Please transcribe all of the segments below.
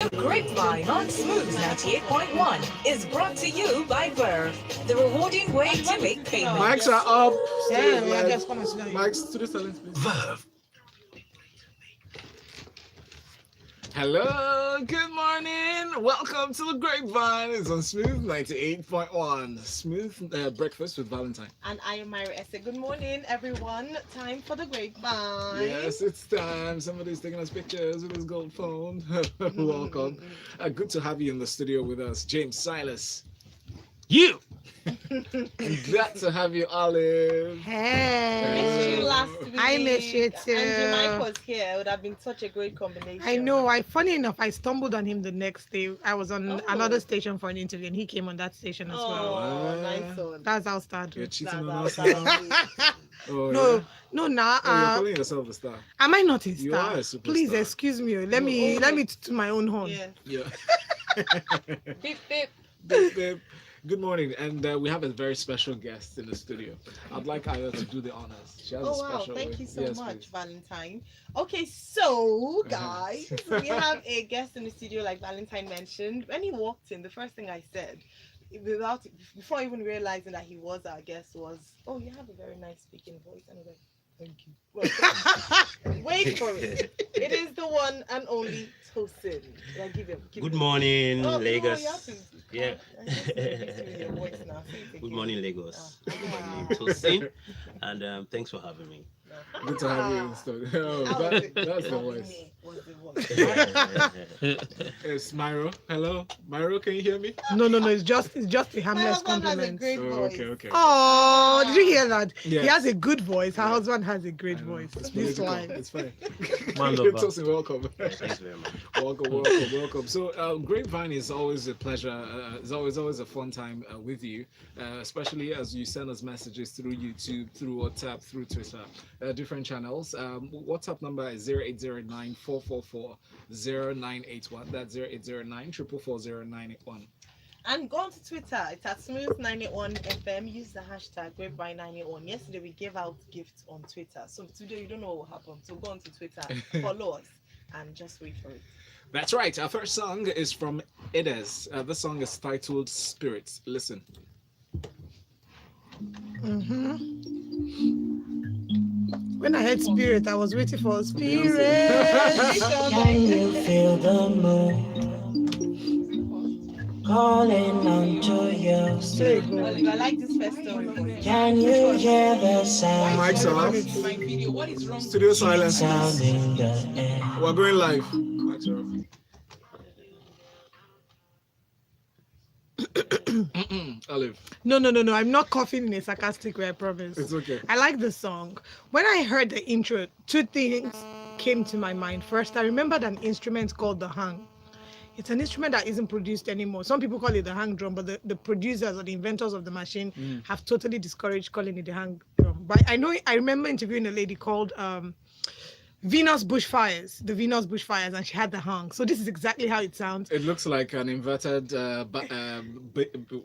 Grapevine on Smooth 98.1 is brought to you by Verve, the rewarding way to make payments. Mics are up. Yeah, just come and sit down. Mics to the silence, please. Verve. Hello, good morning. Welcome to the Grapevine. It's on Smooth 98.1. Smooth breakfast with Valentine. And Ayo Mairo Ese. Good morning, everyone. Time for the Grapevine. Yes, it's time. Somebody's taking us pictures with his gold phone. Welcome. Good to have you in the studio with us, James Silas. You. Glad to have you, Olive. I missed you last week. I miss you too. And Mike was here. It would have been such a great combination. I know. Funny enough, I stumbled on him the next day. I was on another station for an interview, and he came on that station as well. Oh, nice one. That's how started. You're cheating That's on us. how Oh, No, yeah? no, nah. Oh, you're calling yourself a star. Am I not a You star? are a superstar. Please excuse me. Let me to my own horn. Yeah. Yeah. Beep, beep. Beep, beep. Good morning, and we have a very special guest in the studio. I'd like Ayo to do the honors. She has a Oh wow, special thank way. you so Yes, much, please. Valentine. Okay, so guys, we have a guest in the studio, like Valentine mentioned. When he walked in, the first thing I said, before even realizing that he was our guest, was, "Oh, you have a very nice speaking voice." Anyway, thank you. Well, wait for it. It is the one and only Tosin. Yeah, give Good him. morning, Oh, Lagos. you have to Yeah. I'm just listening to your voice now. Say it Good again. morning, Lagos. Ah. My name is Tosin, and thanks for having me. Good to have you in the studio. Oh, How was it? that's the How was voice. it? Was the voice? It's Myro. Hello, Myro. Can you hear me? No. It's just a My harmless husband has a compliment. great Oh, voice. okay. Oh, did you hear that? Yeah. He has a good voice. Her Yeah. husband has a great I know. voice. It's This political. line. It's fine. Man lover. Tosin, welcome. Thanks very much. welcome. So, Grapevine is always a pleasure. It's always a fun time with you, especially as you send us messages through YouTube, through WhatsApp, through Twitter, different channels. WhatsApp number is 0809 444 0981. That's 0809 444 0981. And go on to Twitter. It's at Smooth981FM. Use the hashtag Grapevine981. Yesterday we gave out gifts on Twitter. So today you don't know what will happen. So go on to Twitter, follow us, and just wait for it. That's right. Our first song is from Edez. The song is titled Spirits. Listen. When I heard spirit, I was waiting for spirit. Can you feel the moon calling onto your There you go. Oliver, I like this first story. Can you hear the sound Mics are off. Studio silence. sound in the air? We're going live. Mics are off. Olive, No. I'm not coughing in a sarcastic way, I promise. it's okay. I like the song. When I heard the intro, two things came to my mind. First, I remembered an instrument called the hang. It's an instrument that isn't produced anymore. Some people call it the hang drum, but the producers or the inventors of the machine have totally discouraged calling it the hang drum. But I remember interviewing a lady called Venus Bushfires, the Venus Bushfires, and she had the hang. So this is exactly how it sounds. It looks like an inverted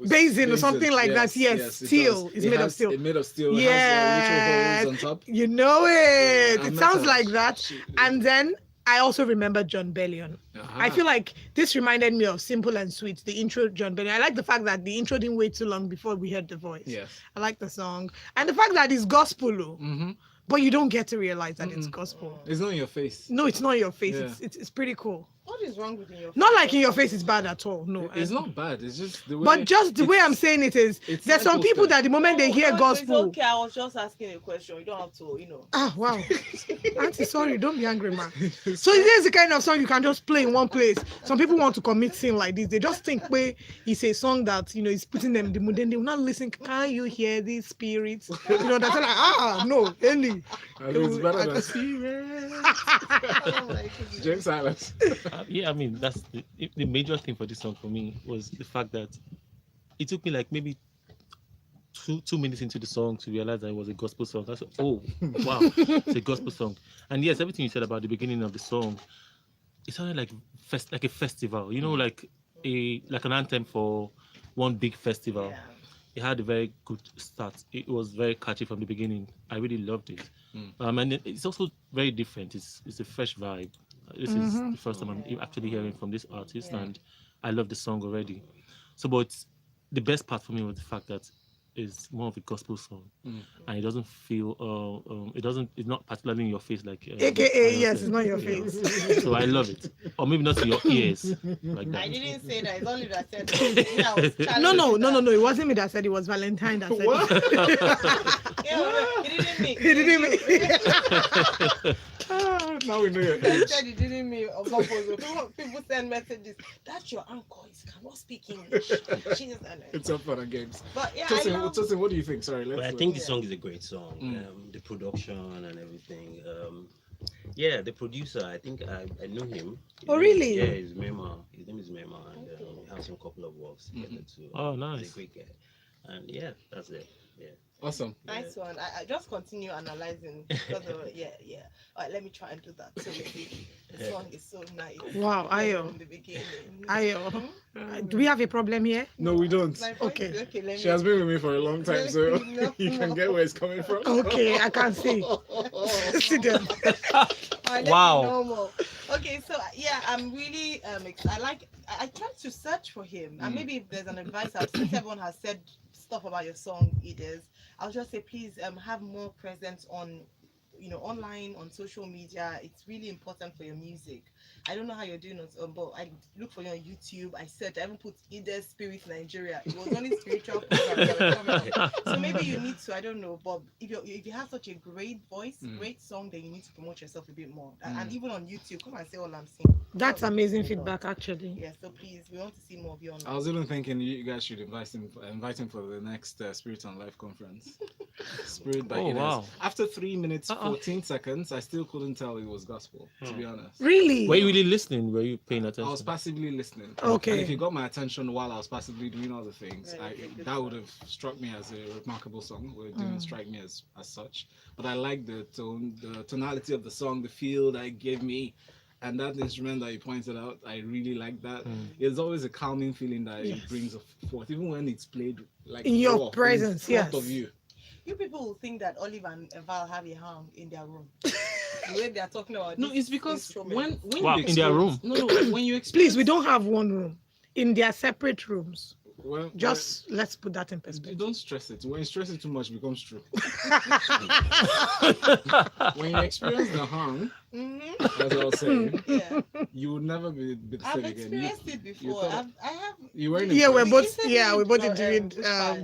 Basin or something like that. Yes, it steel. does. It's It made of has- steel. It's made of steel. It Yeah, has ritual holes on top. you know it. Yeah, It sounds metal. like that. And then I also remember John Bellion. Uh-huh. I feel like this reminded me of Simple and Sweet, the intro, John Bellion. I like the fact that the intro didn't wait too long before we heard the voice. Yes. I like the song. And the fact that it's gospel, Mm-hmm. but you don't get to realize that it's gospel. It's not in your face. No, it's not in your face. Yeah. It's pretty cool. What is wrong with your Not like in your face is bad at all. No. It's not bad. It's just the way. But just the way I'm saying it is, it's there's some people signposted. that the moment they hear It's gospel, okay, I was just asking a question. You don't have to, ah, wow. Auntie, sorry, don't be angry, man. So this is the kind of song you can just play in one place. Some people want to commit sin like this. They just think, wait, it's a song that, is putting them in the mood. Then they will not listen. Can you hear these spirits? That's like, no, Eli. It's better than Spirit. James Silas. Yeah, I mean, that's the major thing for this song for me was the fact that it took me like maybe two minutes into the song to realize that it was a gospel song. I said, oh, wow, it's a gospel song. And yes, everything you said about the beginning of the song, it sounded like a festival, like an anthem for one big festival. Yeah. It had a very good start. It was very catchy from the beginning. I really loved it. And it's also very different. It's a fresh vibe. This is the first time I'm actually hearing from this artist, and I love the song already. So, but the best part for me was the fact that it's more of a gospel song, and it doesn't feel, it's not particularly in your face like. AKA, yes, said, it's not your you know. face. So I love it, or maybe not in your ears like I that. didn't say that. It's only that I said that. Yeah, I was No, challenging that. it wasn't me that said it. Was Valentine that said What? it. Yeah, he didn't mean. He didn't mean. Now we know your He age. said he didn't mean of purpose. People send messages. That's your uncle. He cannot speak English. Jesus, It's all fun and games. But yeah, Tosin, what do you think? Sorry, But I let's. think the song is a great song. The production and everything. Yeah, the producer, I think I know him. Oh, really? Yeah, his name is Mema, and we have some couple of works together too. Oh, He's nice. a great guy. And yeah, that's it. Yeah. Awesome. nice one. I just continue analyzing. Because of, yeah. All right, let me try and do that. So the song is so nice. Wow, Ayo. From the beginning. Ayo. Do we have a problem here? No, we don't. My voice- Okay. Okay, let me. She has been with me for a long time, so No, you can no. get where it's coming from. Okay, I can see. Sit down. Alright, Wow. let me know more. Okay, so yeah, I'm really I tried to search for him, and maybe if there's an advice, since everyone has said stuff about your song, Edez, I'll just say please have more presence on, online, on social media. It's really important for your music. I don't know how you're doing it, but I look for you on YouTube. I said I even put Edez Spirit Nigeria. It was only spiritual programs that were coming up. So maybe you need to, I don't know, but if you have such a great voice, great song, then you need to promote yourself a bit more. And even on YouTube, come and say all I'm saying. That's amazing feedback, actually. Yeah, so please, we want to see more of you on. I was even thinking you guys should invite him for the next Spirit on Life conference. Spirit by Edez. Wow. After 3 minutes 14 seconds, I still couldn't tell it was gospel. To be honest, Really? Were you really listening? Were you paying I was attention? passively listening. Okay. And if you got my attention while I was passively doing other things, Yeah, you did that would have struck me as a remarkable song. It didn't strike me as such. But I like the tone, the tonality of the song, the feel that it gave me. And that instrument that you pointed out, I really like that. There's always a calming feeling that it brings forth, even when it's played like In your raw, in presence, front yes. of you. You people will think that Olive and Val have a hang in their room. The way they are talking about No, this it's because instrument. when Wow, you in their room. No, when you experience, Please, we don't have one room. In their separate rooms. Well, Just let's put that in you perspective. don't stress it. When you stress it too much, it becomes true. When you experience the harm, as I was saying, Yeah. you would never be the I've same again. experienced it before. thought- I have. You were in Yeah, a we're place, both. Yeah, we both Bushfire doing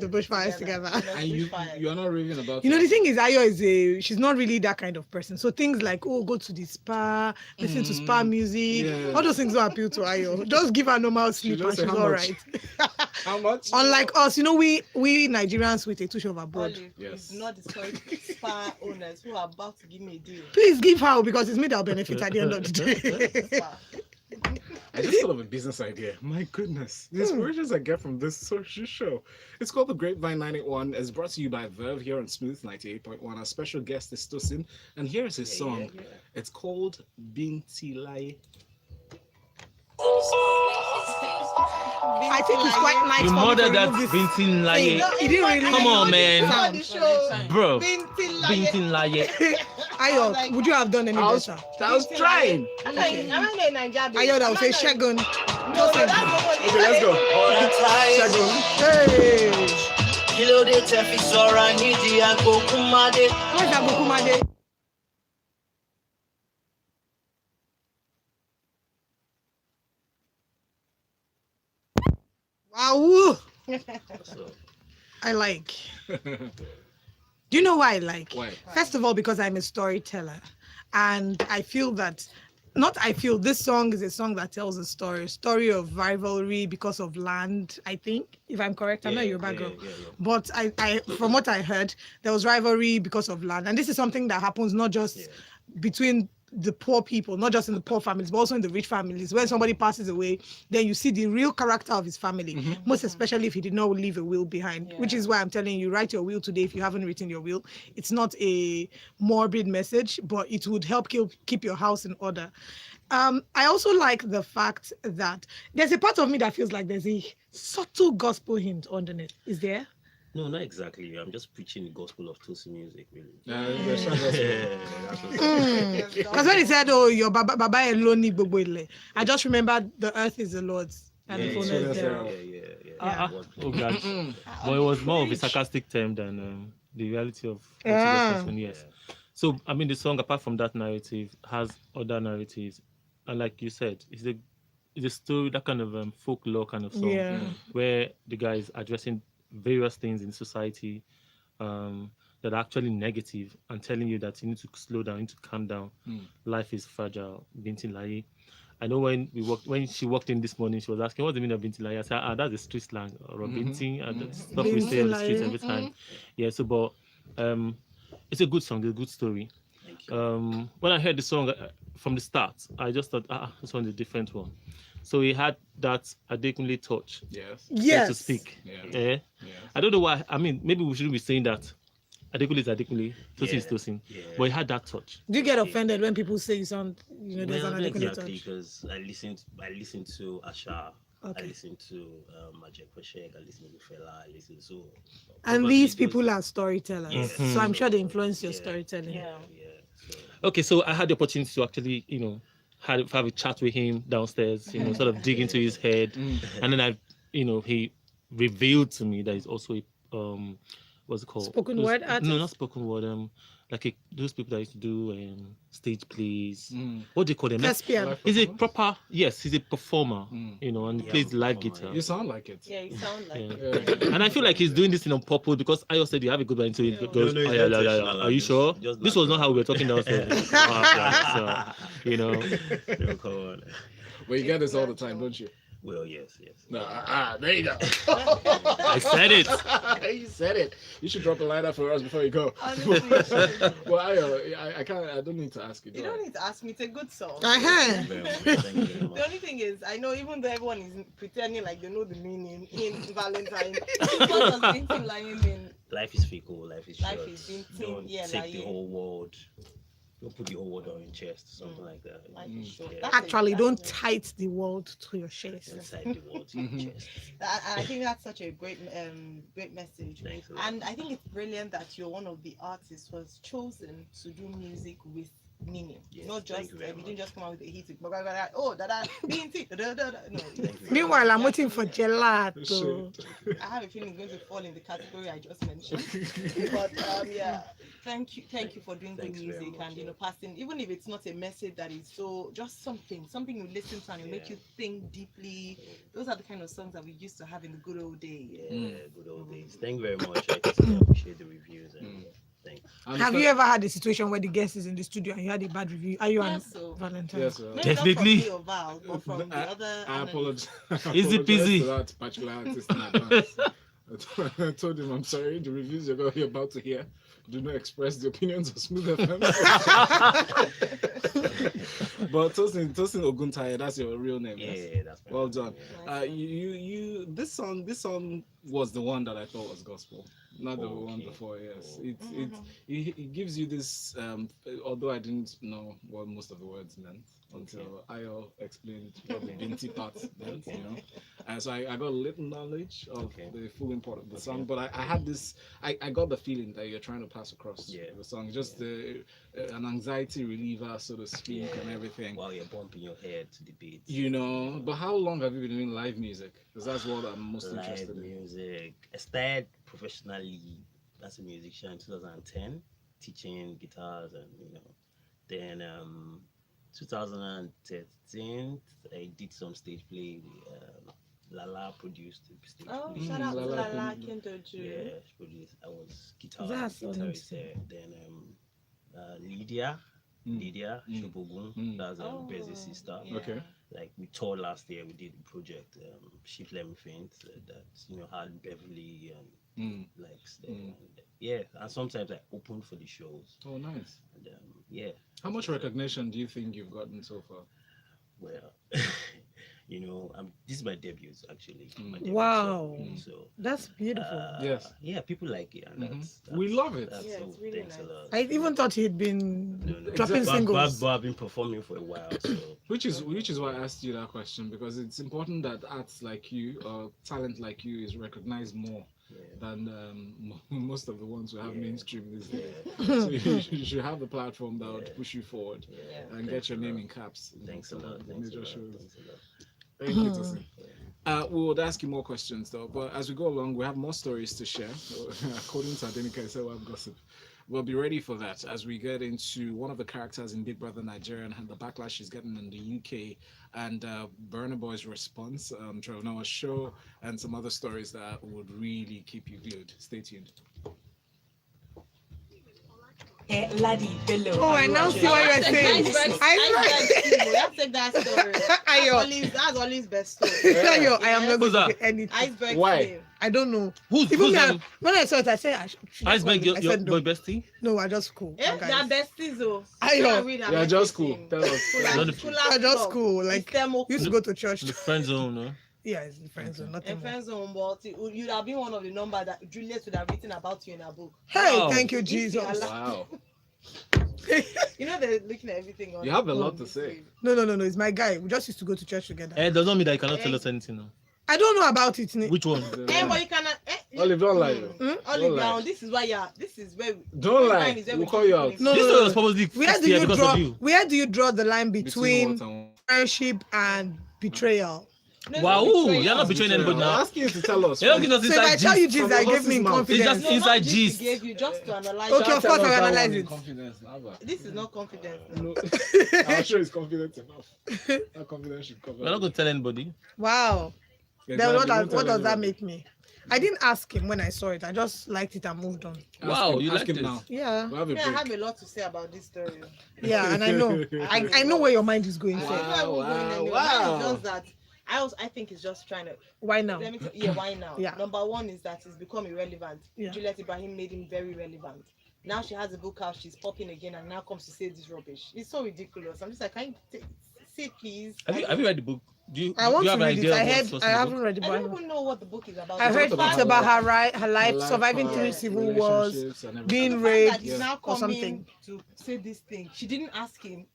the bushfires together. and you are not raving about. You know, it. the thing is, Ayo she's not really that kind of person. So things like, go to the spa, listen to spa music, Yeah. all those things don't appeal to Ayo. Just give her normal sleep and just say she's how all much? right. How much? Unlike us, we Nigerians with a touch of abroad. Olive, Yes. please not discourage spa owners who are about to give me a deal. Please give her because it's me that'll benefit at the end of the day. Spa. I just thought of a business idea. My goodness. The inspirations I get from this social show. It's called the Grapevine 91. It's brought to you by Verve here on Smooth 98.1. Our special guest is Tosin. And here's his song. Yeah. It's called Bintilaye. I think it's quite nice The for mother me to that's remove this thing. Bintilaye. He didn't really. Come on, man. On the show. Bro. Bintilaye. Bintilaye. Ayo, would you have done any I was better? trying. I'm not in Nigeria. Ayo, that would say Shagun. No, that's not Okay, let's go. Shagun. Hey, Kilo de tefi sora niji ako kumade. where's that Bukumade? Wow, So, I like. Do you know why I like? Why? First of all, because I'm a storyteller, and I feel that. This song is a song that tells a story of rivalry because of land, I think, if I'm correct. I'm not your girl. yeah. But I from what I heard, there was rivalry because of land. And this is something that happens not just between the poor people, not just in the poor families, but also in the rich families. When somebody passes away, then you see the real character of his family, most especially if he did not leave a will behind, which is why I'm telling you, write your will today if you haven't written your will. It's not a morbid message, but it would help keep your house in order. I also like the fact that there's a part of me that feels like there's a subtle gospel hint underneath. Is there? No, not exactly. I'm just preaching the gospel of Tosinmusic, really. That's what- That's what's Because when he said, "Oh, your baba alone ni gbogbo ile," I just remembered the earth is the Lord's and the yeah, fullness yeah, thereof. yeah. Oh God. But it was more of a sarcastic term than the reality of what it was concerned, yes. So I mean, the song, apart from that narrative, has other narratives, and like you said, it's a story, that kind of folklore kind of song, Yeah. where the guy is addressing various things in society that are actually negative and telling you that you need to slow down, you need to calm down. Life is fragile. Bintilaye. I know when she walked in this morning, she was asking, what's the meaning of Bintilaye? I said, that's a street slang, or Binti, that's stuff we say on the streets every time. Yeah, so, but it's a good song, it's a good story. When I heard the song from the start, I just thought, this one's a different one. So he had that Adekunle touch, so to speak. Yeah. I don't know why. I mean, maybe we shouldn't be saying that Adekunle is Adekunle, Tosin is Tosin, but he had that touch. Do you get offended when people say you sound, there's Well, an not Adekunle exactly, touch? because I listen to Asha, Okay. I listen to Majek Koshek, I listen to Fela, I listen to. And probably these those- people are storytellers, Yeah. so I'm sure they influence your Yeah. storytelling. Yeah. So, Okay, so I had the opportunity to actually, have a chat with him downstairs, sort of dig into his head, and then he revealed to me that he's also a what's it called? Spoken word artist? No, not spoken word. Those people that used to do stage plays. What do you call them? Thespian. He's a proper, yes, he's a performer, and he Yeah, plays live performer, guitar. You sound like it. Yeah, you sound like Yeah. And I feel like he's doing this on purpose because Ayo said you have a good one, so he Yeah. goes, No, it's "Oh, yeah, not yeah, yeah, intentional, Are you just- sure? just This was not how we were talking downstairs." No, come on. But you get this all the time, don't you? Well, yes. There you go. I said it. You said it. You should drop a liner for us before you go. Honestly, you should. Well, I can't. I don't need to ask you. You don't need to ask me. It's a good song. Uh-huh. Thank you very much. The only thing is, I know even though everyone is pretending like they know the meaning in Valentine, what does Bintilaye mean? Life is fickle. Life is Life short. is Binti, Don't yeah, take like the it. whole world. Don't put the whole world on your chest. Something like that. Life is short. Yeah. That's Actually, it, don't that's it. tight the world to your chest. Inside the world to your chest. And I think that's such a great message. Thanks a lot. And I think it's brilliant that you're one of the artists who was chosen to do music with meaning. Yes, Not thank just you very you much. didn't just come out with a hit. Oh, that Binti. No. Thank you very Meanwhile, I'm Yeah. waiting for gelato. I have a feeling it's going to fall in the category I just mentioned. But yeah, thank you for doing good Thanks very music much, and yeah. passing, even if it's not a message that is so just something you listen to and it make Yeah. you think deeply. Those are the kind of songs that we used to have in the good old days. Yeah, good old days. Thank you very much. I totally appreciate the reviews and thanks. And Have so- you ever had a situation where the guest is in the studio and you had a bad review? Are you and Yes, so Valentine? Yes, sir. maybe not Definitely. from me or Val, but from the other I analysts. apologize. Easy peasy. To that particular artist in advance. I told him, I'm sorry, the reviews you're about to hear do not express the opinions of Smooth FM. But Tosin Oguntaye, that's your real name. Yes? Yeah, that's my Well name, done. yeah. This song was the one that I thought was gospel, not the one Okay. before. Yes, Oh. it gives you this. Although I didn't know what most of the words meant until Ayo explained what the Binti part meant, and so I got a little knowledge of the full import of the song. But I had this. I got the feeling that you're trying to pass across the song, just an anxiety reliever, so to speak, and everything. While you're bumping your head to the beat. But how long have you been doing live music? Because that's what I'm most Live interested in. music. I started professionally as a musician in 2010, teaching guitars and then 2013 I did some stage play. Lala produced the stage Oh, play. shout out to Lala Lala Kundu. Kindoju. Yeah, she produced. I was guitar That's guitarist awesome. there. Then Lydia Shobogun, that's Bez's sister. yeah. Okay. Like we toured last year, we did a project, Shift Let Me Faint, that had Beverly and likes there. And, and sometimes I open for the shows. Oh, nice. And How much recognition do you think you've gotten so far? well, this is my debut actually. My debut Wow. song, so That's beautiful. Yes. yeah, people like it, and that's We love it. That's Yeah, it's really thanks nice. a lot. I even thought he'd been No. dropping But- singles. But I've been performing for a while, so Which is why I asked you that question, because it's important that arts like you or talent like you is recognized more than most of the ones who have mainstream these days. So you should have the platform that would push you forward and get your name in caps. Thanks a lot. Major shows. Thank you, Tosin. We would ask you more questions though, but as we go along, we have more stories to share. According to Adenika, I said we have gossip. We'll be ready for that as we get into one of the characters in Big Brother Nigeria and the backlash she's getting in the UK, and Burna Boy's response, Trevor Noah's show, and some other stories that would really keep you glued. Stay tuned. Laddie below. Oh, I now see what you're saying. Let's take that story. Ayo. That's always best story. Ayo, I am not Who's going that? to say anything. Iceberg Why? Slim. I don't know. Who's Even me, that? when I saw it, I said, Iceberg, I said your no. bestie? No, I just cool. Yeah, guys. they're besties though. Ayo. Yeah, just cool. Tell us. They're just cool. Like, used to go to church. The friend zone, no? Yeah, it's the friend zone, nothing A more. friend zone, but you'd have been one of the number that Juliet would have written about you in her book. Hey, Wow. thank you, Jesus. Wow. You know they're looking at everything on. You have a lot to say. No, it's my guy. We just used to go to church together. It does not mean that you cannot tell us anything now. I don't know about it. Nick. Which one? But you cannot. Olive, don't lie. Olive, lie. down. This is why you're. This is where. Don't this lie. line is where We'll we call keep you out. people No, This no, story no. was probably Where 50 do you because draw? of you. Where do you draw the line between what and what? friendship and betrayal? No, Wow, betrayal. you're not betraying anybody I'm now. asking you to tell us. You're not giving us So if I inside tell you gist. this, I give me in It's confidence. just- No, inside not this gist. he gave you just to analyze. Okay, that. of course, I will Tell us that analyze one in it. confidence. Never. This is not confidence. No, I'm sure it's confident enough. That confidence should cover. We're not going to tell anybody. Wow. Exactly, Then don't tell what does that anybody. make me? I didn't ask him when I saw it. I just liked it and moved on. Ask Wow, him, you ask like him this. now. Yeah. We'll have a Yeah, I break. have a lot to say about this story. Yeah, and I know. I know where your mind is going. It's So not even going anywhere. wow. Mine is just that. I think it's just trying to. why now? Let me tell yeah, why now? Yeah. Number one is that it's become irrelevant. Yeah. Juliet Ibrahim made him very relevant. Now she has a book out, she's popping again, and now comes to say this rubbish. It's so ridiculous. I'm just like, can you say please? Have you read the book? Do you, I want do you to have an read it. idea I of what's heard. what's I in the haven't book? read it, I but don't even know what the book is about. I heard It's about it's about her her life, life surviving path, through civil wars, relationships and everything. being The fact that raped, he's now or coming something. to say this thing. She didn't ask him.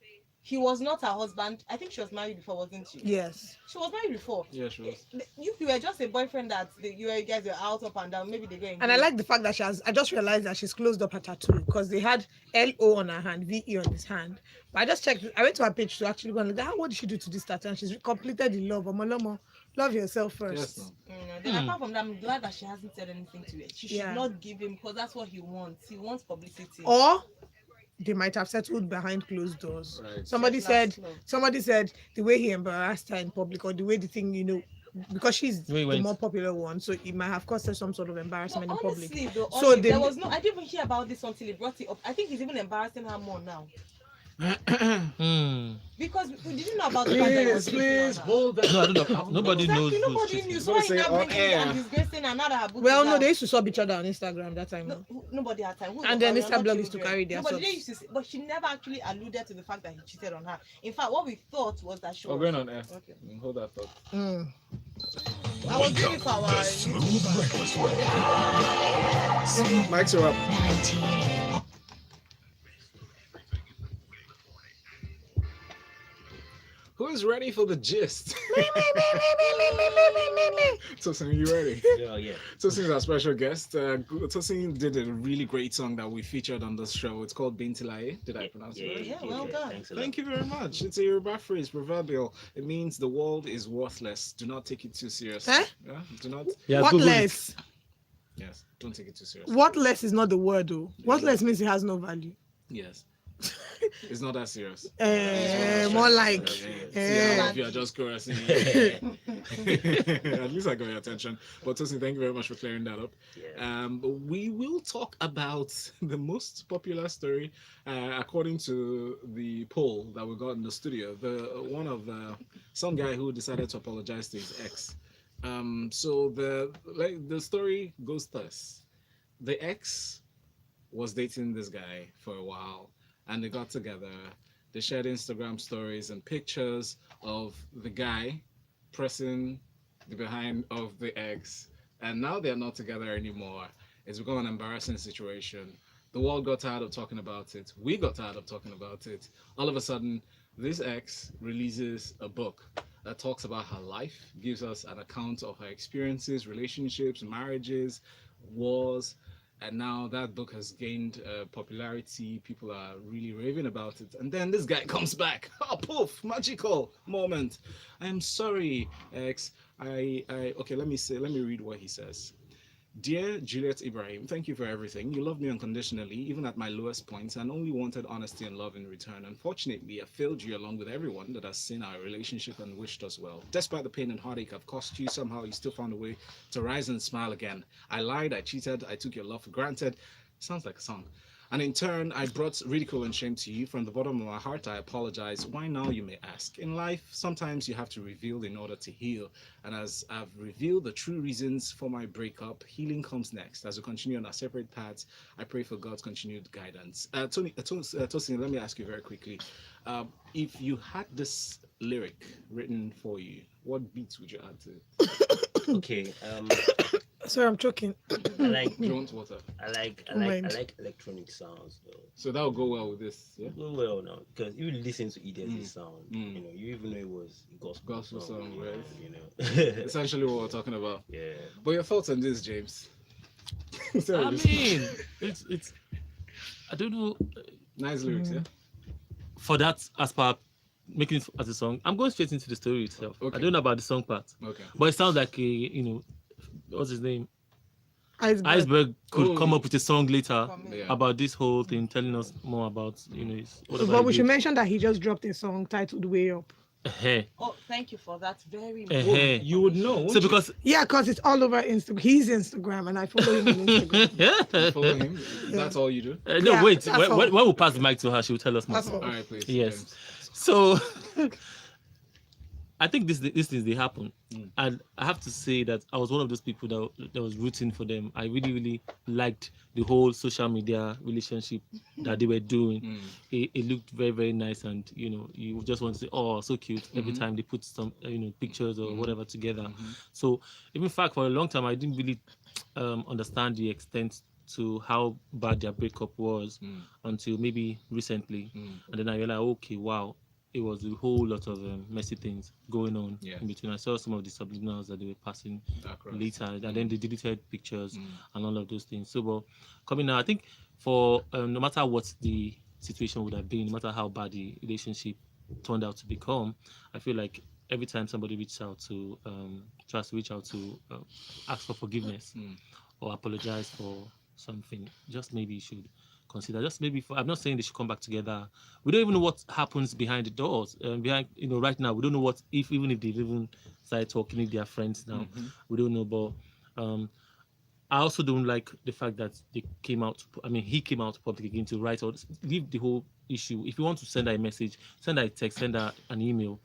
He was not her husband. I think she was married before, wasn't she? Yes. She was married before. Yeah, she was. You were just a boyfriend that you guys were out up and down. Maybe they go And I like the fact that she has. I just realized that she's closed up her tattoo because they had LO on her hand, VE on his hand. But I just checked. I went to her page to actually go and look. What did she do to this tattoo? And she's completed the love. Omolomo, love yourself first. Yes, no. Then apart from that, I'm glad that she hasn't said anything to it. She should Yeah. not give him because that's what he wants. He wants publicity. Or they might have settled behind closed doors. Right. Somebody Just said. last love. Somebody said the way he embarrassed her in public, or the way the thing, because she's The way he the went. more popular one, so it might have caused her some sort of embarrassment No, in public. honestly, though, So honestly, they- there was no. I didn't even hear about this until he brought it up. I think he's even embarrassing her more now because we didn't know about the fact that he was Please cheating on her. hold that. No, I don't know. Nobody knows. Exactly, who's nobody cheating. knew. So Gonna why say now on bringing it and air. disgracing another her book Well, is no, out? they used to sub each other on Instagram that time. No. Nobody had time. Who And was then that? We Insta are not blog used to children. carry their Nobody subs. used to say, but she never actually alluded to the fact that he cheated on her. In fact, what we thought was that she We're was. going on air. Okay. Hold that thought. I was doing it for our. Mics are up. Who is ready for the gist? Tosin, are you ready? Yeah, yeah. Tosin is our special guest. Tosin did a really great song that we featured on this show. It's called Bintilaye. Did I pronounce it right? Yeah, well done. Thanks a lot. Thank you very much. It's a Yoruba phrase, proverbial. It means the world is worthless. Do not take it too seriously. Huh? Yeah? Do not. Yeah, What Google it. less? Yes. Don't take it too seriously. What less is not the word though. What less means it has no value. Yes. It's not that serious. More like. If you are just caressing. At least I got your attention. But Tosin, thank you very much for clearing that up. Yeah. We will talk about the most popular story according to the poll that we got in the studio. Some guy who decided to apologize to his ex. So the story goes thus: the ex was dating this guy for a while, and they got together. They shared Instagram stories and pictures of the guy pressing the behind of the ex, and now they're not together anymore. It's become an embarrassing situation. The world got tired of talking about it. We got tired of talking about it. All of a sudden, this ex releases a book that talks about her life, gives us an account of her experiences, relationships, marriages, was. And now that book has gained popularity. People are really raving about it. And then this guy comes back. Oh, poof, magical moment. I am sorry, X. Okay, let me read what he says. Dear Juliet Ibrahim, thank you for everything. You loved me unconditionally, even at my lowest points, and only wanted honesty and love in return. Unfortunately, I failed you along with everyone that has seen our relationship and wished us well. Despite the pain and heartache I've caused you, somehow you still found a way to rise and smile again. I lied, I cheated, I took your love for granted. Sounds like a song. And in turn, I brought ridicule and shame to you. From the bottom of my heart, I apologize. Why now, you may ask? In life, sometimes you have to reveal in order to heal. And as I've revealed the true reasons for my breakup, healing comes next. As we continue on our separate paths, I pray for God's continued guidance. Tosin, let me ask you very quickly. If you had this lyric written for you, what beats would you add to it? Okay. Sorry, I'm choking. I like Do you want water? I like electronic sounds though. So that will go well with this, yeah? Go well now, because you listen to Edez's sound, you know, you even know it was gospel song, right? You know. Essentially what we're talking about. Yeah. But your thoughts on this, James? I mean, it's I don't know. Nice lyrics, yeah? For that as part making it as a song, I'm going straight into the story itself. Okay. I don't know about the song part. Okay. But it sounds like a, you know, what's his name? Iceberg. Could come up with a song later Yeah. about this whole thing, telling us more about, you know, his, whatever. But we he should did. mention that he just dropped a song titled Way Up. Oh, thank you for that. Very You would know. So because Yeah, because it's all over Instagram. He's Instagram, and I follow him on Instagram. Follow him. That's all you do. no, Yeah, wait. that's all. When we'll pass the mic to her, she will tell us more. That's all. All right, please. Yes. James. So I think these things they happen, and I have to say that I was one of those people that was rooting for them. I really liked the whole social media relationship that they were doing. It looked very nice, and you know, you just want to say, oh, so cute every time they put some pictures or whatever together. So in fact, for a long time, I didn't really understand the extent to how bad their breakup was until maybe recently, and then I realized, okay, wow. It was a whole lot of messy things going on in between. I saw some of the subliminals that they were passing later, and then they deleted pictures and all of those things. So, but coming now, I think for no matter what the situation would have been, no matter how bad the relationship turned out to become, I feel like every time somebody tries to reach out to ask for forgiveness or apologize for something, just maybe you should consider, just maybe I'm not saying they should come back together. We don't even know what happens behind the doors. Behind, right now, we don't know even if they've even started talking, if they are friends now. We don't know. But I also don't like the fact that he came out to public again to write out, leave the whole issue. If you want to send her a message, send her a text, send her an email.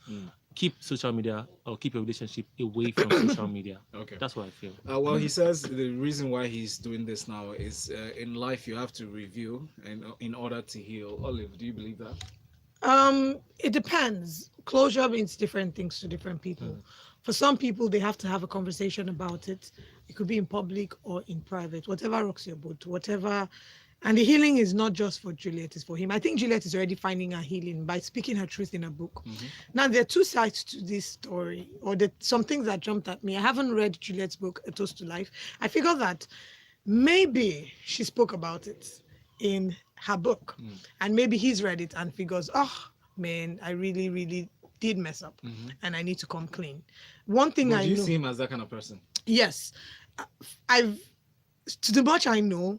Keep social media or keep your relationship away from social media. Okay, that's what I feel. Well, he says the reason why he's doing this now is in life you have to review and in order to heal. Olive, do you believe that? It depends. Closure means different things to different people. For some people, they have to have a conversation about it. It could be in public or in private, whatever rocks your boat, whatever. And the healing is not just for Juliet, it's for him. I think Juliet is already finding her healing by speaking her truth in a book. Now, there are two sides to this story, or some things that jumped at me. I haven't read Juliet's book, A Toast to Life. I figured that maybe she spoke about it in her book, and maybe he's read it and figures, oh, man, I really did mess up, and I need to come clean. One thing I know... Do you see him as that kind of person? Yes. To the much I know,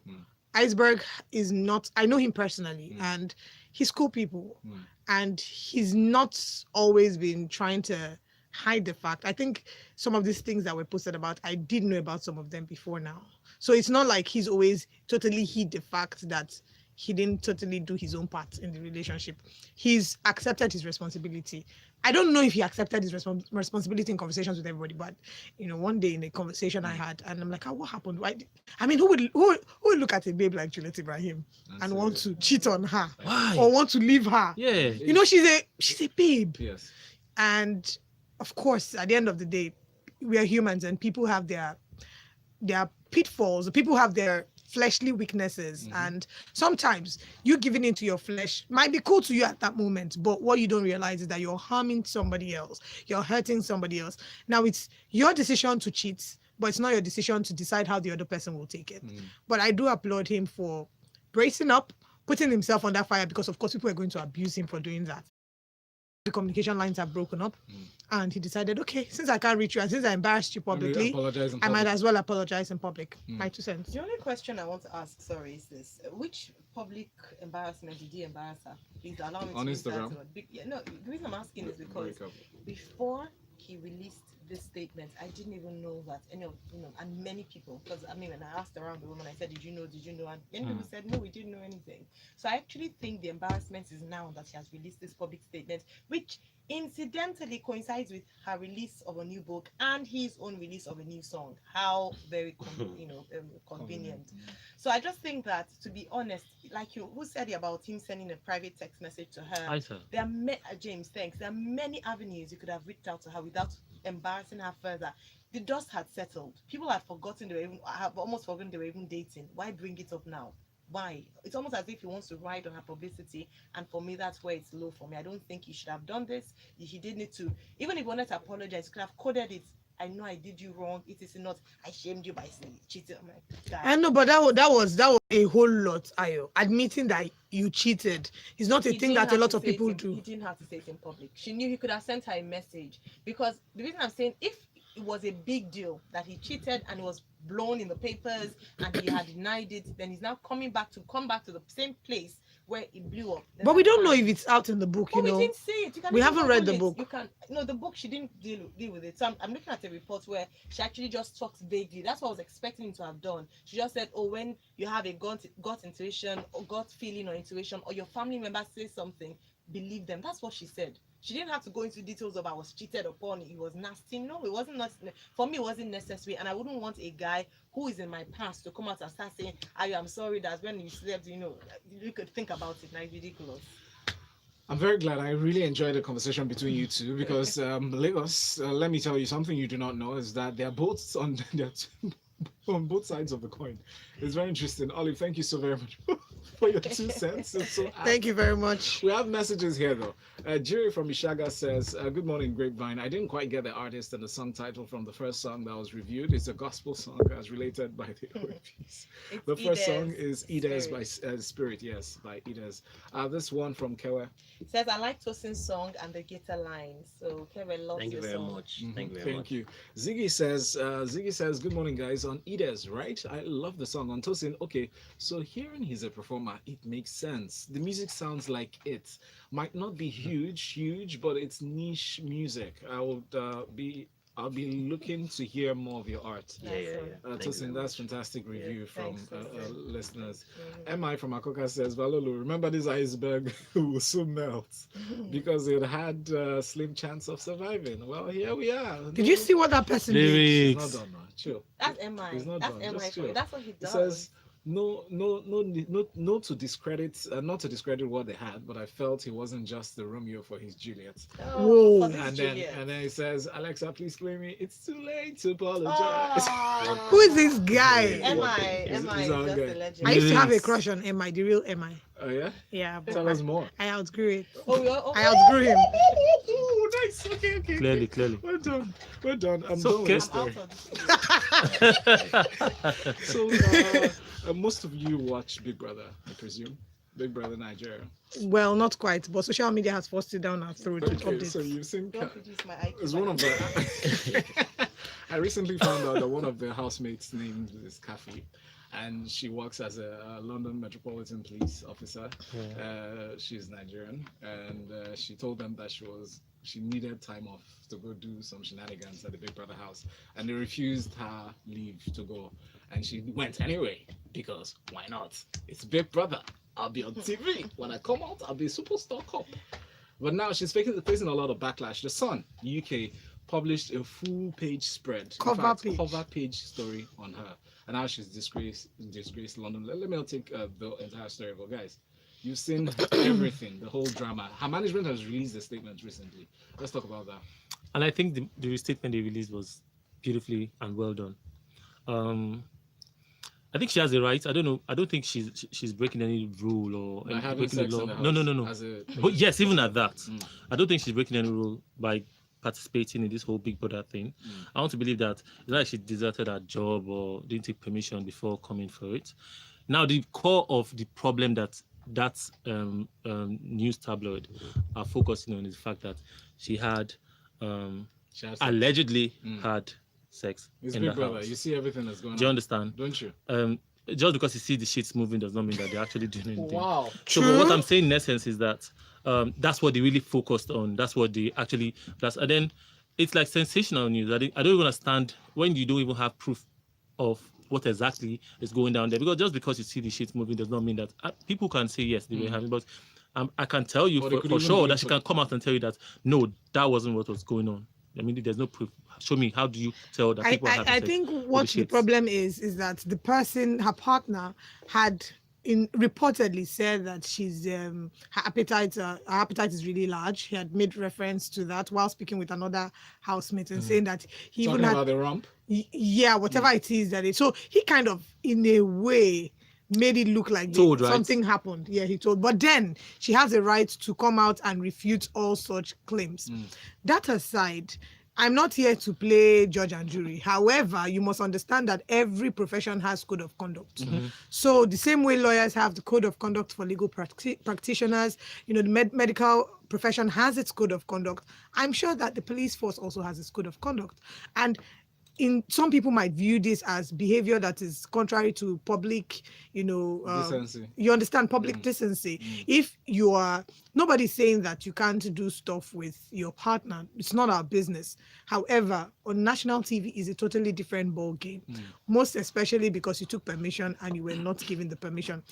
Iceberg is not, I know him personally, and he's cool people, and he's not always been trying to hide the fact. I think some of these things that were posted about, I did know about some of them before now. So it's not like he's always totally hid the fact that he didn't totally do his own part in the relationship. He's accepted his responsibility. I don't know if he accepted his responsibility in conversations with everybody, but one day in a conversation I had, and I'm like, what happened? Why? Who would look at a babe like Juliet Ibrahim and want to cheat on her? Why? Or want to leave her? Yeah. She's a babe. Yes. And of course, at the end of the day, we are humans, and people have their pitfalls. People have their fleshly weaknesses, and sometimes you giving into your flesh might be cool to you at that moment, but what you don't realize is that you're harming somebody else, you're hurting somebody else. Now it's your decision to cheat, but it's not your decision to decide how the other person will take it. Mm. But I do applaud him for bracing up, putting himself under fire, because of course people are going to abuse him for doing that. The communication lines have broken up, and he decided, okay, since I can't reach you and since I embarrassed you publicly, I might as well apologize in public. My 2 cents. The only question I want to ask, sorry, is this: which public embarrassment did he embarrass her? Please allow me to On use that Instagram? word. No, the reason I'm asking is because before he released this statement, I didn't even know that any of and many people, because I mean, when I asked around the room and I said, did you know? And many people said, no, we didn't know anything. So I actually think the embarrassment is now that she has released this public statement, which incidentally coincides with her release of a new book and his own release of a new song. How very convenient. So I just think that, to be honest, like who said it about him sending a private text message to her? I said. There are James, thanks. There are many avenues you could have reached out to her without embarrassing her further. The dust had settled. People had forgotten have almost forgotten they were even dating. Why bring it up now? Why? It's almost as if he wants to ride on her publicity, and for me, that's where it's low for me. I don't think he should have done this. He did need to, even if he wanted to apologize, he could have coded it. I know I did you wrong. It is not. I shamed you by cheating. I'm like, God. I know, but that was a whole lot, Ayo. Admitting that you cheated is not a thing that a lot of people do. He didn't have to say it in public. She knew he could have sent her a message, because the reason I'm saying, if it was a big deal that he cheated and it was blown in the papers and he had denied it, then he's now come back to the same place where it blew up. But we don't know if it's out in the book, we didn't see it. We haven't read the book. You can the book, she didn't deal with it. So I'm looking at a report where she actually just talks vaguely. That's what I was expecting him to have done. She just said, oh, when you have a gut intuition or gut feeling or intuition, or your family member says something, believe them. That's what she said. She didn't have to go into details of I was cheated upon, it was nasty. No, it wasn't nasty. For me, it wasn't necessary. And I wouldn't want a guy who is in my past to come out and start saying, I'm sorry that when you slept, you could think about it. Now it's ridiculous. I'm very glad. I really enjoyed the conversation between you two, because Lagos, let me tell you something you do not know, is that they're both on both sides of the coin. It's very interesting. Olive, thank you so very much for your 2 cents. Thank you very much. We have messages here though. Jerry from Ishaga says, good morning, Grapevine. I didn't quite get the artist and the song title from the first song that was reviewed. It's a gospel song as related by the OAPs. The first song is Edez by Spirit, yes, by Edez. This one from Kewe. It says, I like Tosin's song and the guitar lines. So Kewe loves Thank you very song. much. Thank you very much. Thank you. Ziggy says, good morning, guys. On Edez, right? I love the song. On Tosin, okay. So hearing he's a performer, it makes sense. The music sounds like it. Might not be huge, but it's niche music. I'll be looking to hear more of your art. Yeah. Tosin, that's fantastic review from thanks, listeners. MI from Akoka says, Valolo, remember this iceberg will soon melt because it had a slim chance of surviving. Well, here we are. Did you see what that person did? He's not done now. Chill. That's MI. He's not That's done. MI Just for you. chill. That's what he It does. says, no to discredit, not to discredit what they had, but I felt he wasn't just the Romeo for his Juliet. Whoa. For this And Juliet. then he says, Alexa, please play me. It's too late to apologize. Oh. Who is this guy? MI He's is our just guy. a legend. I used to have a crush on MI, the real MI. Oh yeah? Yeah, but Tell us more. I outgrew it. Oh, I outgrew him. Oh, nice. Okay. Clearly. We're done. I'm So, done with this I'm story. out of this. So most of you watch Big Brother, I presume. Big Brother Nigeria. Well, not quite, but social media has forced it down our throat with Okay, updates. so you've seen. Don't reduce my IQ. It's one of the. I recently found out that one of the housemates' names is Khafi, and she works as a London Metropolitan Police officer. She's Nigerian, and she told them that she needed time off to go do some shenanigans at the Big Brother house, and they refused her leave to go, and she went anyway because why not? It's Big Brother. I'll be on TV. When I come out, I'll be a superstar cop. But now she's facing a lot of backlash. The Sun, UK, published a full-page spread, Cover page story on her, and now she's disgraced London. Let me not take the entire story, but guys, you've seen everything, the whole drama. Her management has released a statement recently. Let's talk about that. And I think the statement they released was beautifully and well done. I think she has the right. I don't know. I don't think she's breaking any rule or By having breaking sex the in law. the house No. as a- But yes, even at that, I don't think she's breaking any rule by participating in this whole Big Brother thing. I want to believe that it's not like she deserted her job or didn't take permission before coming for it. Now, the core of the problem that news tabloid are focusing on is the fact that she had allegedly had sex It's in Big the Brother. house. You see everything that's going on. Do you understand? Don't you? Just because you see the sheets moving does not mean that they're actually doing anything. Wow. So but what I'm saying in essence is that that's what they really focused on. That's what they actually. And then it's like sensational news. I don't even understand when you don't even have proof of what exactly is going down there. Because just because you see the sheets moving does not mean that people can say yes they were having, but I can tell you for sure that she can come out and tell you that no, that wasn't what was going on. I mean, there's no proof. Show me. How do you tell that people are having I sex think with what the the problem is that the person, her partner, had reportedly said that she's her appetite is really large. He had made reference to that while speaking with another housemate and saying that he Talking even had about the rump. yeah, whatever it is that so he kind of in a way made it look like Told, right? something happened. Yeah, he told. But then she has a right to come out and refute all such claims. That aside, I'm not here to play judge and jury. However, you must understand that every profession has code of conduct. So the same way lawyers have the code of conduct for legal practitioners, the medical profession has its code of conduct. I'm sure that the police force also has its code of conduct. And some people might view this as behavior that is contrary to public, Decency. You understand public decency. If you are, nobody's saying that you can't do stuff with your partner. It's not our business. However, on national TV is a totally different ball game. Most especially because you took permission and you were not given the permission.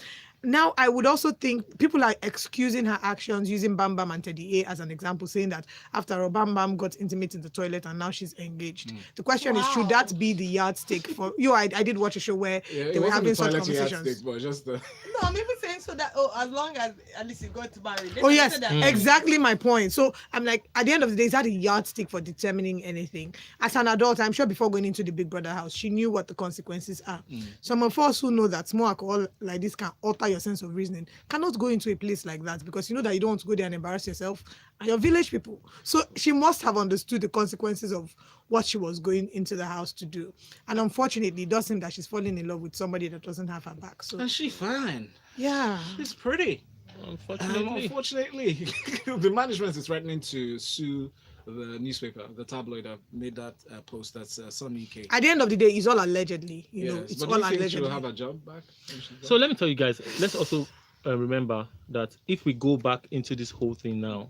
Now, I would also think people are excusing her actions using Bam Bam and Teddy A as an example, saying that after all, Bam Bam got intimate in the toilet and now she's engaged. The question is, should that be the yardstick for you? I did watch a show where they were having such conversations. But just the... No, I'm even saying so that as long as at least you got to marry. Oh yes, exactly my point. So I'm like, at the end of the day, is that a yardstick for determining anything? As an adult, I'm sure before going into the Big Brother house, she knew what the consequences are. Some of us who know that small alcohol like this can alter your sense of reasoning cannot go into a place like that because you know that you don't want to go there and embarrass yourself and your village people. So she must have understood the consequences of what she was going into the house to do. And unfortunately, it does seem that she's falling in love with somebody that doesn't have her back. So And she fine. yeah. She's pretty. Unfortunately. The management is threatening to sue the newspaper, the tabloid that made that post. That's Sunny K. At the end of the day, it's all allegedly. Yes, It's but all do you think allegedly. she'll have a job back? So let me tell you guys, let's also remember that if we go back into this whole thing now,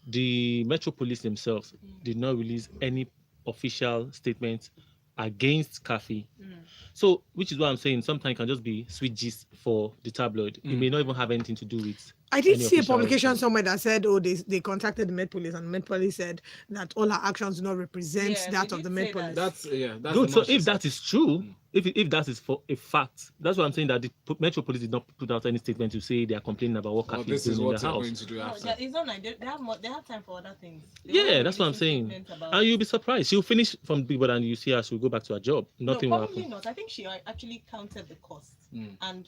the Metro Police themselves did not release any official statement against Khafi. So, which is what I'm saying, sometimes it can just be sweet gist for the tabloid. It may not even have anything to do with I did any see a official publication thing. somewhere that said, they contacted the Met Police, and the Met Police said that all her actions do not represent Yeah, that they of the did Met say Police. That's That's Good. the So much she if said. that is true, if that is for a fact, that's what I'm saying, that the Metro Police did not put out any statement to say they are complaining about what Khafi this is is doing in what the they're house. going to do No, after. it's not like they have time for other things. They Yeah, won't that's what I'm release saying. statements about- And you'll be surprised. She'll finish from Big Brother and you see her, she'll go back to her job. Nothing no, will probably happen. not. I think she actually counted the cost, and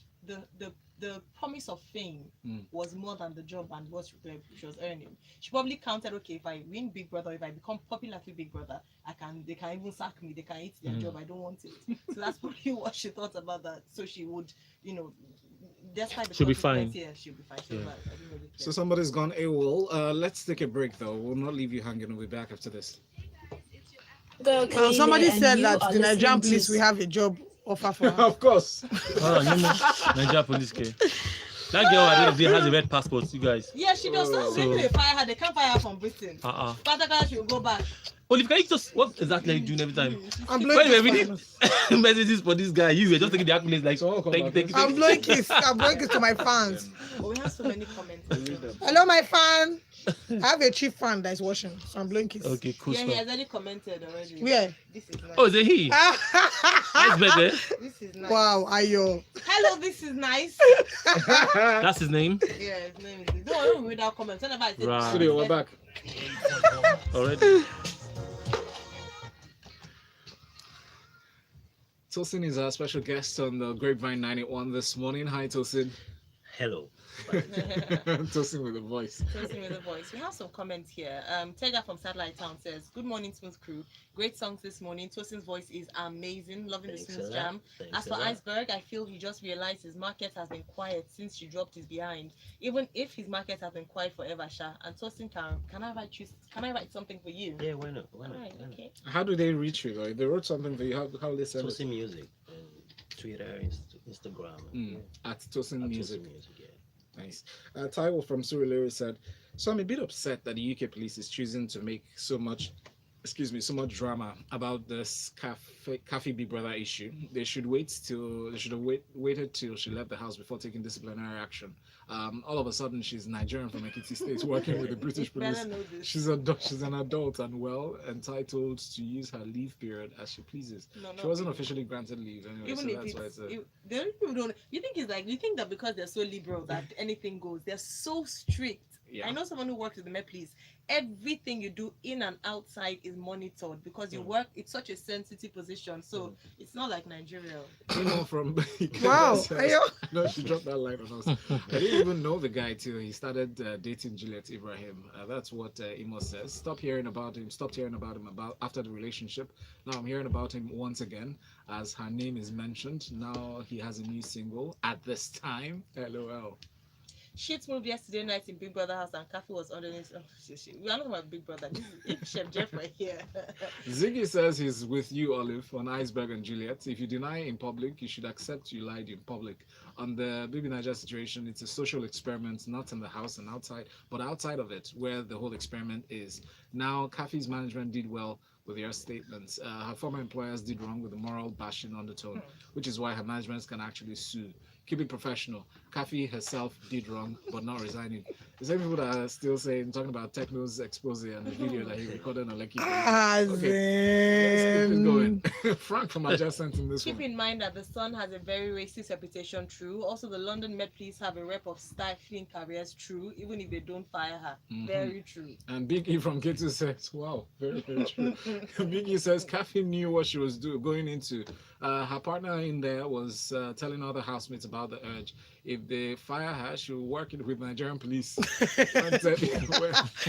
the promise of fame was more than the job and what she was earning. She probably counted, okay, if I win Big Brother, if I become popular through Big Brother, they can even sack me, they can eat their job, I don't want it. So that's probably what she thought about that. So she would, despite the She'll be consequence, fine. Yeah, she'll be fine. So Yeah. I didn't really care. So somebody's gone AWOL. Let's take a break though. We'll not leave you hanging. We'll be back after this. Somebody said that the Nigerian police will have a job offer for her. Of course. Oh, no, Nigeria Police care. That girl at the end of the day has a red passport, you guys. Yeah, she does. So maybe they fire her. They can't fire her from Britain. Pataka, she will go back. Olive, can you just, what exactly are you doing every time? I'm When blowing we were kiss. reading messages for this guy, you were just taking the accolades like, So, thank you. I'm blowing kiss. I'm blowing kiss to my fans. But we have so many comments. Hello, my fan. I have a chief fan that is watching, so I'm blowing kiss. Okay, cool Yeah, he stuff. has already commented already. Where? This is nice. Oh, is it he? Iceberg, eh? This is nice. Wow, Ayo. Hello, this is nice. That's his name? Yeah, his name is. Don't read out comments. Whenever I say Right. Studio, we're back. Already? Tosin is our special guest on the Grapevine 91 this morning. Hi, Tosin. Hello. Tosin with a voice. Tosin with a voice. We have some comments here. Tega from Satellite Town says, "Good morning, Smooth Crew. Great songs this morning. Tosin's voice is amazing. Loving the smooth jam. As for Iceberg, I feel he just realized his market has been quiet since she dropped his behind. Even if his market has been quiet forever, Sha. And Tosin, can I write something for you?" Yeah, why not? Why not? Right, Why not? okay. How do they reach you? Like, they wrote something for you. How they send it? Tosinmusic, Twitter, Instagram. At Tosin Music. Yeah. Nice. Taiwo from Surulere said, "So I'm a bit upset that the UK police is choosing to make so much drama about this Khafi Big Brother issue. They should have waited till she left the house before taking disciplinary action. All of a sudden, she's Nigerian from Ekiti State working with the British police. She's an adult and well entitled to use her leave period as she pleases. She wasn't officially granted leave anyway. Even if the only people don't. You think that because they're so liberal that anything goes. They're so strict. Yeah. I know someone who works with the Met Police. Everything you do in and outside is monitored because you work. It's such a sensitive position, so it's not like Nigeria. From Wow. No, she dropped that line on us. I didn't even know the guy till he started dating Juliet Ibrahim. That's what Imo says. Stopped hearing about him after the relationship. Now I'm hearing about him once again as her name is mentioned. Now he has a new single at this time. LOL. Shit moved yesterday night in Big Brother house and Khafi was underneath. We are not about Big Brother. If Chef Jeff were here. Ziggy says he's with you, Olive, on Iceberg and Juliet. If you deny in public, you should accept you lied in public. On the BBNaija situation, it's a social experiment, not in the house and outside, but outside of it, where the whole experiment is. Now, Khafi's management did well with their statements. Her former employers did wrong with the moral bashing undertone, which is why her management can actually sue. Keep it professional. Khafi herself did wrong, but not resigning. The same people that are still talking about Techno's expose and the video that he recorded on Lekki. Okay, let's keep it going. Frank from Adjacent in this Keep one. in mind that the Sun has a very racist reputation, true. Also, the London Met Police have a rep of stifling careers, true, even if they don't fire her. Very true. And Big E from K2 says, wow, very, very true. Big E says, Khafi knew what she was going into. Her partner in there was telling other housemates about the urge. If they fire her, she'll work with Nigerian police.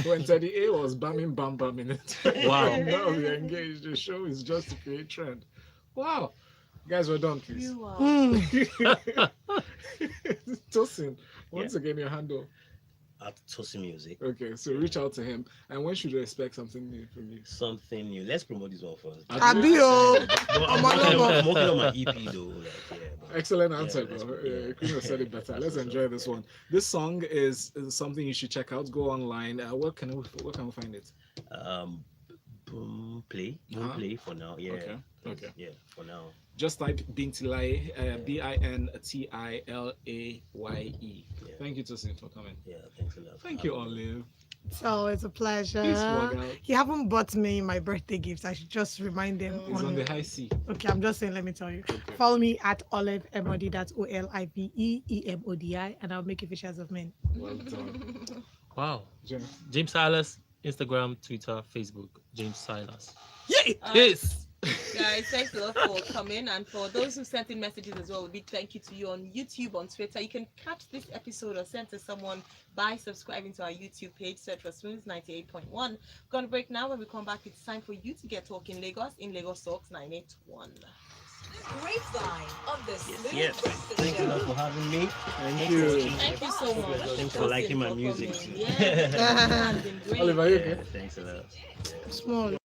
when Teddy A was bamming Bam Bam in it. Wow. Now we engaged. The show is just to create trend. Wow. Guys, we're done, please. You are. Tosin, once again, your handle. At Tosinmusic. Okay, so reach out to him. And when should we expect something new from you? Something new. Let's promote this one first. Adio. I'm working on my EP though. Excellent answer, let's bro. go, yeah. Couldn't have said it better. Let's enjoy this one. This song is something you should check out. Go online. Where can we find it? Boom Play for now. Yeah. Okay. Yeah, for now. Just type Bintilaye, Bintilaye. Yeah. Thank you, Tosin, for coming. Yeah, thanks a lot. Thank you, Olive. So it's a pleasure. Please log out. You haven't bought me my birthday gifts. I should just remind them. It's on the high C. Okay, I'm just saying, let me tell you. Okay. Follow me at Olive Emodi, that's OLIVEEMODI, and I'll make you fishers of men. Well done. Wow. Jenna. James Silas, Instagram, Twitter, Facebook, James Silas. Yay! Yes. Guys, thanks a lot for coming, and for those who sent in messages as well, a big thank you to you on YouTube, on Twitter. You can catch this episode or send to someone by subscribing to our YouTube page. Search for Smooth 98.1. Gonna break now. When we come back, it's time for you to get talking Lagos in Lagos Talks 981. Grapevine on the Smooth Yes. Breakfast Thank you Show. for having me. Thank you. Thank you so much. Thanks for liking my music too. Yeah, it has been great. Olive, are you okay? Thanks a lot. Small.